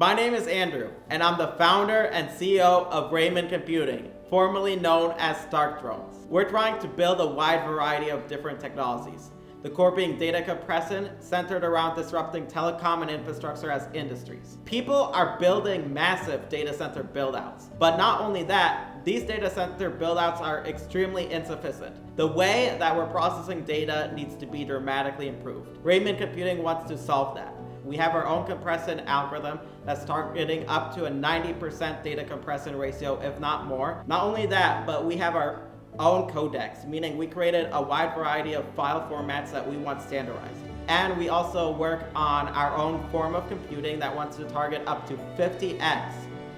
My name is Andrew, and I'm the founder and CEO of Riemann Computing, formerly known as Stark Drones. We're trying to build a wide variety of different technologies, the core being data compression, centered around disrupting telecom and infrastructure as industries. People are building massive data center buildouts, but not only that, these data center buildouts are extremely insufficient. The way that we're processing data needs to be dramatically improved. Riemann Computing wants to solve that. We have our own compression algorithm that's targeting up to a 90% data compression ratio, if not more. Not only that, but we have our own codecs, meaning we created a wide variety of file formats that we want standardized. And we also work on our own form of computing that wants to target up to 50x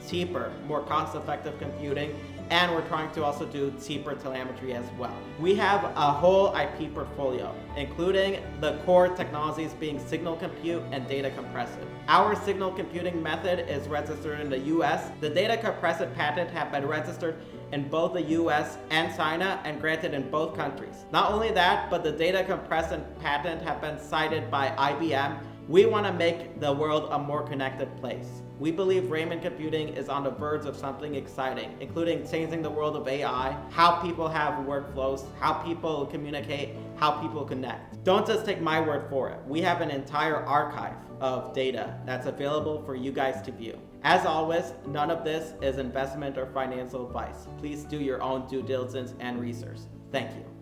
cheaper, more cost-effective computing, and we're trying to also do cheaper telemetry as well. We have a whole IP portfolio, including the core technologies being signal compute and data compression. Our signal computing method is registered in the US. The data compression patent have been registered in both the US and China and granted in both countries. Not only that, but the data compression patent have been cited by IBM. We want to make the world a more connected place. We believe Riemann Computing is on the verge of something exciting, including changing the world of AI, how people have workflows, how people communicate, how people connect. Don't just take my word for it. We have an entire archive of data that's available for you guys to view. As always, none of this is investment or financial advice. Please do your own due diligence and research. Thank you.